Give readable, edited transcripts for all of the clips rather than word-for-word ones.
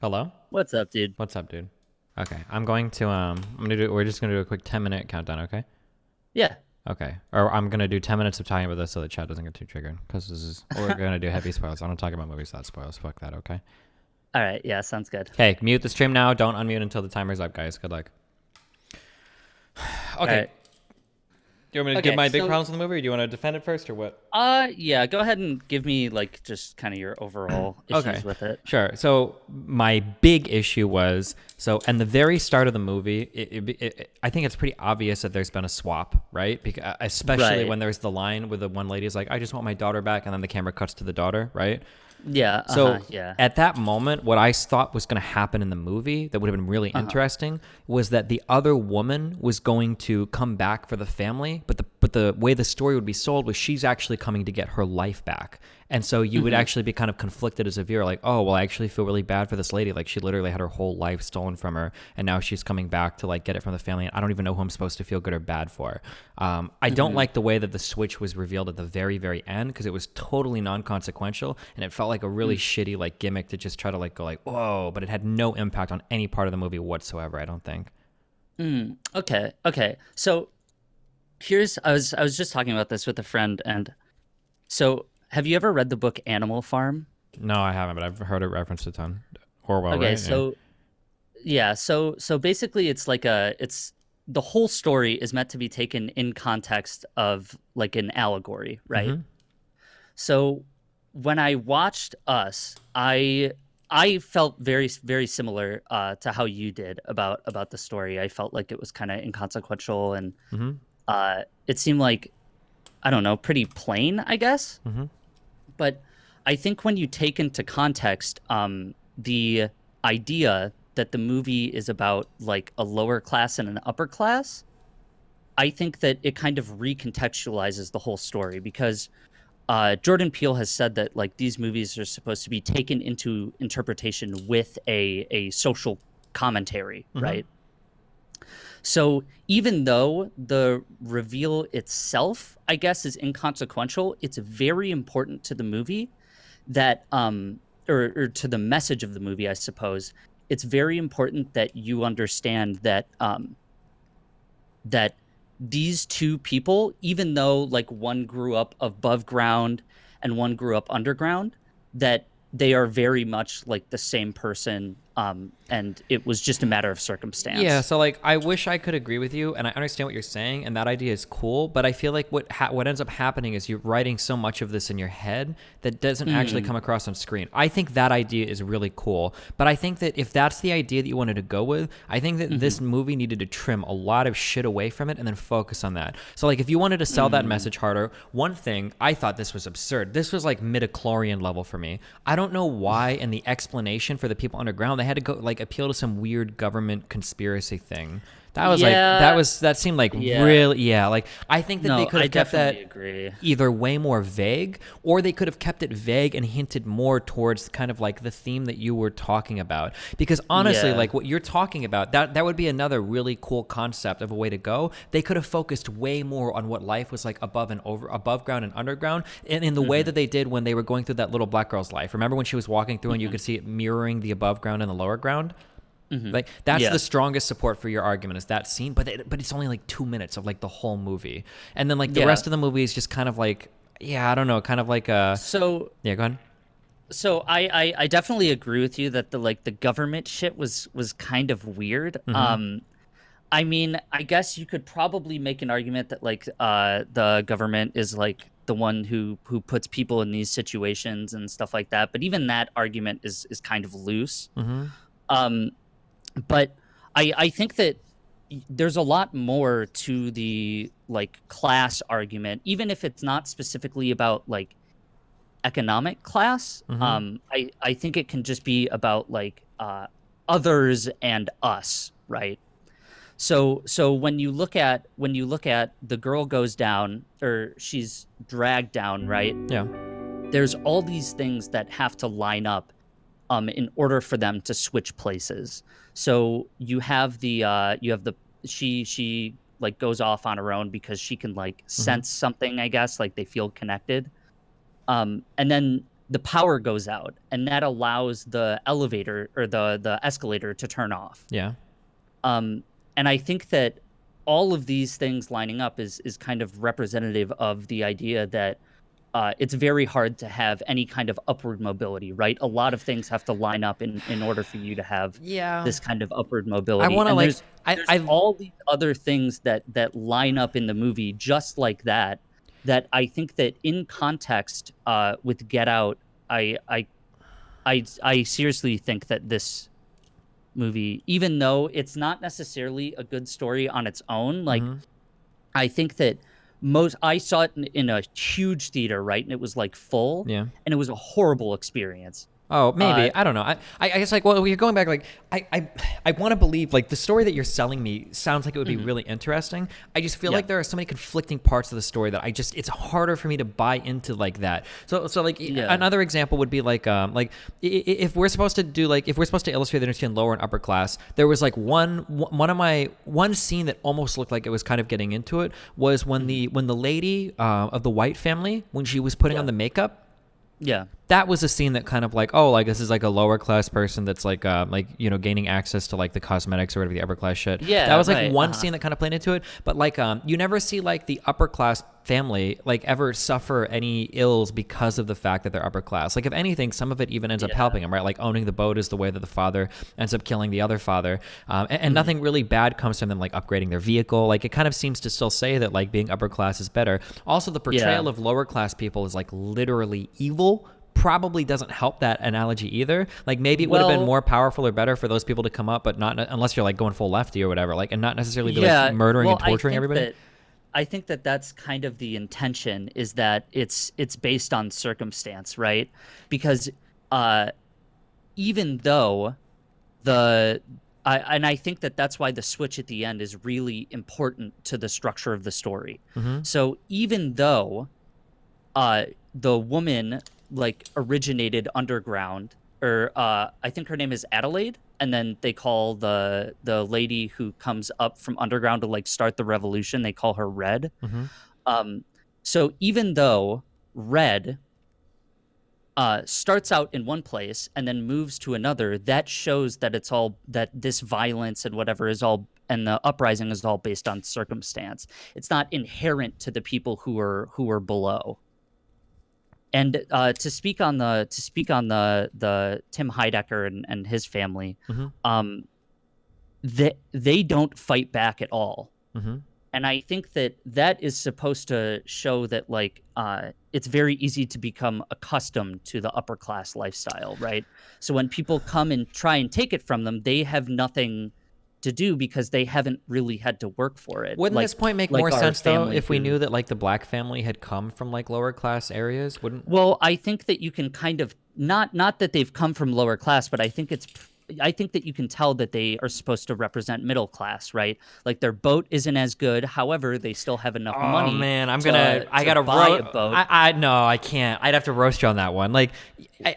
Hello? What's up, dude? What's up, dude? Okay, we're just gonna do a quick 10-minute countdown, okay? Yeah. Okay. Or I'm gonna do 10 minutes of talking about this so the chat doesn't get too triggered. Because we're gonna do heavy spoilers. I don't talk about movies that spoils. Fuck that, okay? All right. Yeah, sounds good. Okay, mute the stream now. Don't unmute until the timer's up, guys. Good luck. All Okay. right. Do you want me to give Okay, my big so problems with the movie, or do you want to defend it first, or what? yeah, go ahead and give me like just kind of your overall Okay, issues with it. sure. So my big issue was and the very start of the movie, I think it's pretty obvious that there's been a swap, right? Because especially Right. when there's the line where the one lady is like, "I just want my daughter back," and then the camera cuts to the daughter, right? Yeah. So Yeah. at that moment, what I thought was going to happen in the movie that would have been really interesting was that the other woman was going to come back for the family, but the way the story would be sold was she's actually coming to get her life back. And so you would actually be kind of conflicted as a viewer, like, oh, well, I actually feel really bad for this lady. Like, she literally had her whole life stolen from her, and now she's coming back to, like, get it from the family. And I don't even know who I'm supposed to feel good or bad for. I don't like the way that the switch was revealed at the very, very end, because it was totally non-consequential, and it felt like a really shitty, like, gimmick to just try to, like, go, like, whoa, but it had no impact on any part of the movie whatsoever, I don't think. Okay. Okay. So here's I was just talking about this with a friend, and so have you ever read the book Animal Farm? No, I haven't, but I've heard it referenced a ton. Orwell, Okay. right? Yeah. So yeah. So basically, it's the whole story is meant to be taken in context of like an allegory, right? Mm-hmm. So when I watched Us, I felt very similar to how you did about the story. I felt like it was kind of inconsequential, and Mm-hmm. it seemed like, I don't know, pretty plain, I guess. Mm-hmm. But I think when you take into context the idea that the movie is about like a lower class and an upper class, I think that it kind of recontextualizes the whole story, because Jordan Peele has said that like these movies are supposed to be taken into interpretation with a social commentary, Mm-hmm. right? So even though the reveal itself, I guess, is inconsequential, it's very important to the movie that or to the message of the movie, I suppose. It's very important that you understand that that these two people, even though like one grew up above ground and one grew up underground, that they are very much like the same person, and it was just a matter of Yeah, circumstance. so like I wish I could agree with you, and I understand what you're saying, and that idea is cool. But I feel like what ends up happening is you're writing so much of this in your head that doesn't actually Mm, come across on screen. I think that idea is really cool, but I think that if that's the idea that you wanted to go with, I think that hmm this movie needed to trim a lot of shit away from it and then focus on that. So like if you wanted to sell that mm, message harder, one thing I thought this was absurd. This was like midichlorian level for me. I don't know why in the explanation for the people underground they had to go like appeal to some weird government conspiracy thing. That was like yeah, that seemed like yeah. really, yeah, like I think that they No, could I have kept definitely that agree. either way more vague, or they could have kept it vague and hinted more towards kind of like the theme that you were talking about. Because honestly, Yeah. like what you're talking about, that would be another really cool concept of a way to go. They could have focused way more on what life was like above ground and underground, and in the way hmm that they did when they were going through that little black girl's life. Remember when she was walking through and you hmm could see it mirroring the above ground and the lower ground? hmm Like that's Yeah. the strongest support for your argument is that scene, but it's only like 2 minutes of like the whole movie, and then like the Yeah. rest of the movie is just kind of like, yeah, I don't know, kind of like a, So yeah, go ahead. so I definitely agree with you that the government shit was kind of weird. Mm-hmm. I mean, I guess you could probably make an argument that like the government is like the one who puts people in these situations and stuff like that. But even that argument is kind of loose. Mm-hmm. Um, but I think that there's a lot more to the like class argument, even if it's not specifically about like economic class. Mm-hmm. I think it can just be about like others and us, right? So when you look at the girl goes down, or she's dragged down, right? Yeah. There's all these things that have to line up in order for them to switch places. So you have the she like goes off on her own because she can like Mm-hmm. sense something, I guess, like they feel connected. And then the power goes out, and that allows the elevator or the escalator to turn off. Yeah. And I think that all of these things lining up is kind of representative of the idea that it's very hard to have any kind of upward mobility, right? A lot of things have to line up in order for you to have Yeah. this kind of upward I mobility. want to And like there's I've all these other things that line up in the movie just like that. That I think that in context, with Get Out, I seriously think that this movie, even though it's not necessarily a good story on its own, like mhm. I think that I saw it in a huge theater, right? And it was like full, Yeah. and it was a horrible experience. Oh, Uh, maybe. I don't know. I guess like, well, you're going back. Like, I want to believe like the story that you're selling me sounds like it would be mhm, really interesting. I just feel yeah, like there are so many conflicting parts of the story that it's harder for me to buy into like that. So like yeah, another example would be like if we're supposed to do like if we're supposed to illustrate the difference between lower and upper class, there was like one scene that almost looked like it was kind of getting into it was when mhm, the lady of the white family when she was putting yeah, on the makeup. yeah, That was a scene that kind of like, oh, like this is like a lower class person that's like you know gaining access to like the cosmetics or whatever the upper class shit. That yeah, was like right, one scene that kind of played into it, but like you never see like the upper class family like ever suffer any ills because of the fact that they're upper class. Like if anything, some of it even ends up yeah, helping them, right? Like owning the boat is the way that the father ends up killing the other father, and mhm, nothing really bad comes from them like upgrading their vehicle. Like it kind of seems to still say that like being upper class is better. Also, the yeah. portrayal of lower class people is like literally evil probably doesn't help that analogy either. Like maybe it would have been Well, more powerful or better for those people to come up, but not unless you're like going full lefty or whatever, like and not necessarily be like yeah. murdering and Well, torturing everybody. I think that that's kind of the intention is that it's based on circumstance, right? Because uh, even though and I think that that's why the switch at the end is really important to the structure of the story. Mm-hmm. So even though uh the woman like originated underground, or I think her name is Adelaide, and then they call the lady who comes up from underground to like start the revolution, they call her Red. Mm-hmm. um so even though Red starts out in one place and then moves to another, that shows that it's all that this violence and whatever is all, and the uprising is all based on circumstance. It's not inherent to the people who are below. And to speak on the Tim Heidecker and his family, Mm-hmm. um, they don't fight back at all. Mm-hmm. And I think that that is supposed to show that like it's very easy to become accustomed to the upper class lifestyle, right? So when people come and try and take it from them, they have nothing to do because they haven't really had to work for it. Wouldn't this point make more Like our sense though family if we who, knew that like the black family had come from like lower class areas? Wouldn't well, I think that you can kind of not that they've come from lower class, but I think that you can tell that they are supposed to represent middle class, right? Like their boat isn't as good, however, they still have enough Oh money man, I to gotta buy a boat. I no, I can't. I'd have to roast you on that one. Like,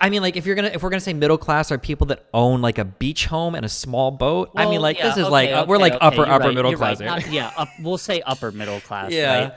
I mean, like if we're gonna say middle class are people that own like a beach home and a small boat. I mean, Well, like yeah, this is okay, like we're okay, like okay. You're upper right. middle You're class right. here. Yeah, we'll say upper middle class, right? Yeah.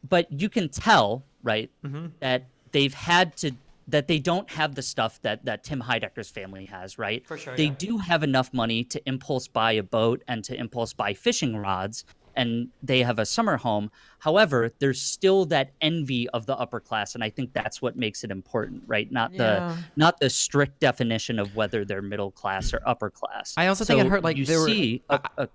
But you can tell, right, Mm-hmm. that they've had to that they don't have the stuff that Tim Heidecker's family has, right? For sure, They yeah. do have enough money to impulse buy a boat and to impulse buy fishing rods, and they have a summer home. However, there's still that envy of the upper class, and I think that's what makes it important, right? Yeah. Not the strict definition of whether they're middle class or upper class. I also think it So hurt like you there were. see,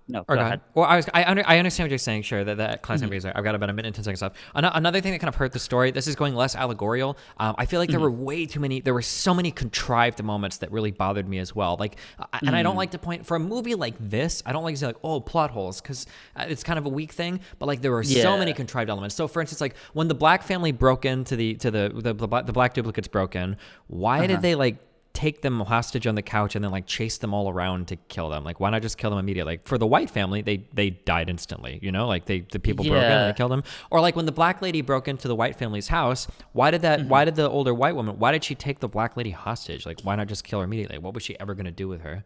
no, Or go go ahead. ahead. Well, I understand what you're saying. Sure, that class Mhm, envy is there. I've got about a minute and 10 seconds left. Another thing that kind of hurt the story. This is going less allegorical. I feel like there mhm, were way too many. There were so many contrived moments that really bothered me as well. Like, and I don't mm, like to point for a movie like this. I don't like to say like, oh, plot holes, because it's kind of a weak thing. But like, there were so many yeah, contrived elements. So, for instance, like when the black family broke into the black duplicates broke in, why did uh-huh. they like take them hostage on the couch and then like chase them all around to kill them? Like, why not just kill them immediately? Like for the white family, they died instantly, you know, like the people broke in and they Yeah. killed them. Or like when the black lady broke into the white family's house, Mhm. why did the older white woman, why did she take the black lady hostage? Like, why not just kill her immediately? What was she ever going to do with her?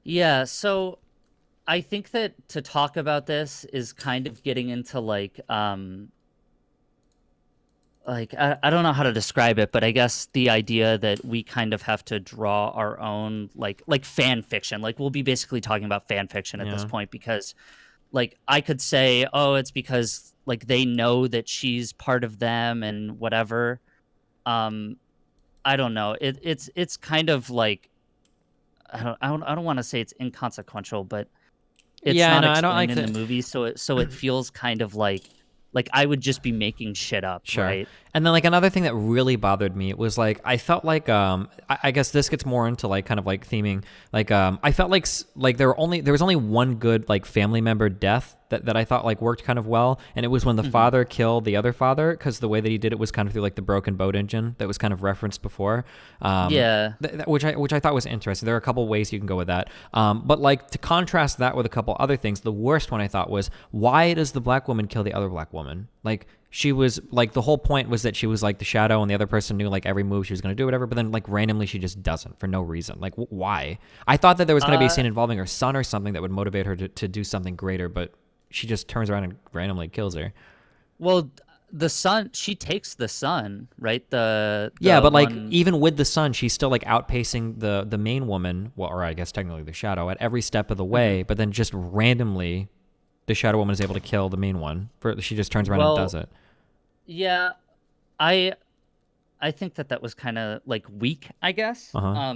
Yeah, so I think that to talk about this is kind of getting into like like I don't know how to describe it, but I guess the idea that we kind of have to draw our own like fan fiction. Like we'll be basically talking about fan fiction at this Yeah. point because like I could say, oh, it's because like they know that she's part of them and whatever. Um, I don't know. It's kind of like I don't want to say it's inconsequential, but it's Yeah, not no, I don't explained like in the that. movie, so it feels kind of like I would just be making shit up, Sure. right? And then like another thing that really bothered me was like I felt like I guess this gets more into like kind of like theming like I felt like like there was only one good like family member death that I thought like worked kind of well, and it was when the Hmm. father killed the other father, because the way that he did it was kind of through like the broken boat engine that was kind of referenced before, Yeah. which I thought was interesting. There are a couple ways you can go with that, but like to contrast that with a couple other things, the worst one I thought was, why does the black woman kill the other black woman? Like she was like, the whole point was that she was like the shadow and the other person knew like every move she was going to do, whatever, but then like randomly she just doesn't for no reason. Like why? I thought that there was going to be a Uh, scene involving her son or something that would motivate her to do something greater, but she just turns around and randomly kills her. well, the son, she takes the son, right? Yeah, The but like one. even with the son, she's still like outpacing the main woman, well, or I guess technically the shadow at every step of the Mhm. way. But then just randomly, the shadow woman is able to kill the main one. She just turns around and does Well, it. yeah, I I think that was kind of like weak, I guess. Uh huh.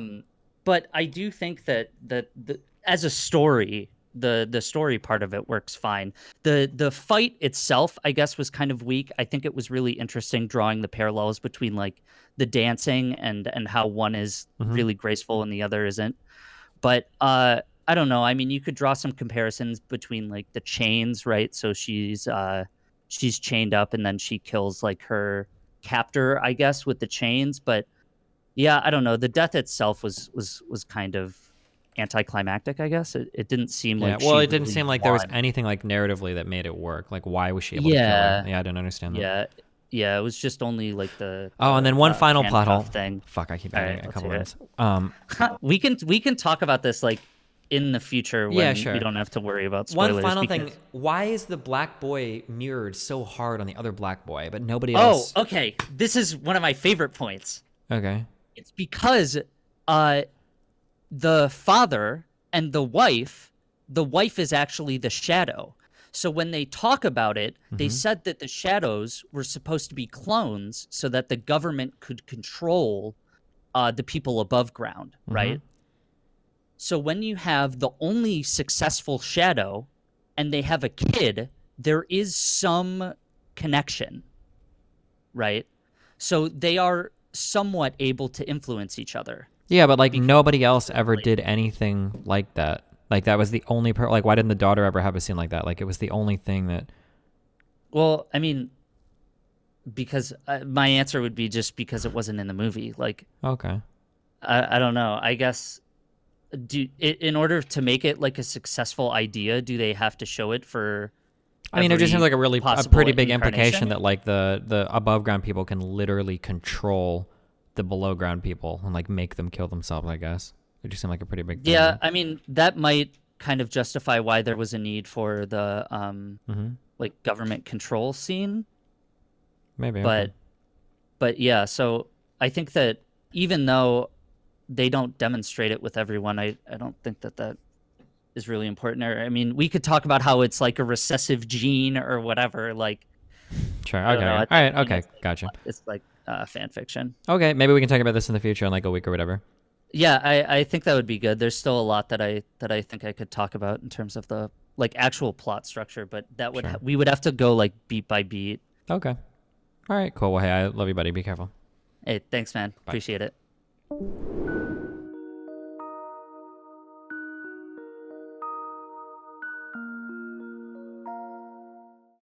But I do think that as a story, the story part of it works fine. The fight itself, I guess, was kind of weak. I think it was really interesting drawing the parallels between like the dancing and how one is Hmm. really graceful and the other isn't. But I don't know. I mean, you could draw some comparisons between like the chains, right? So she's chained up and then she kills like her captor, I guess, with the chains. But yeah, I don't know. The death itself was kind of anticlimactic, I guess. It didn't seem Yeah. like Well, she it didn't really seem like there was won. anything like narratively that made it work. Like, why was she able to kill her? Yeah, Yeah, I didn't understand that. yeah, yeah. It was just only like Oh, and then one final plot handcuff hole. thing. Fuck, I keep All adding right, a let's couple hear it. ends. We can talk about this like in the future Yeah, when we sure. don't have to worry about One spoilers final thing. because Why is the black boy mirrored so hard on the other black boy, but nobody oh, else? okay. This is one of my favorite points. Okay. It's because uh the father and the wife is actually the shadow. So when they talk about it, they Mm-hmm. said that the shadows were supposed to be clones so that the government could control the people above ground, Mm-hmm. right? So when you have the only successful shadow and they have a kid, there is some connection, right? So they are somewhat able to influence each other Yeah, but like because nobody of else the ever relation. did anything like that. Like that was the only like why didn't the daughter ever have a scene like that? Like it was the only thing that. Well, I mean, because my answer would be just because it wasn't in the movie. Like, Okay. I don't know. I guess in order to make it like a successful idea, do they have to show it for I mean, it just seems every like a possible pretty big implication incarnation? that like the above ground people can literally control the below ground people and like make them kill themselves. I guess it just seemed like a pretty big thing. Yeah, I mean that might kind of justify why there was a need for the Mm-hmm. like government control scene, Maybe. Okay. but yeah. So I think that even though they don't demonstrate it with everyone, I don't think that is really important. Or I mean, we could talk about how it's like a recessive gene or whatever. Like Sure. I don't Okay. know. Okay. At All this right. point, Okay. Gotcha. it's like fan fiction. Okay. Maybe we can talk about this in the future in like a week or whatever. Yeah, I think that would be good. There's still a lot that I think I could talk about in terms of the like actual plot structure, but that would Sure. we would have to go like beat by beat. Okay. All right. Cool. Well, hey, I love you, buddy. Be careful. Hey, thanks, man. Bye. Appreciate it.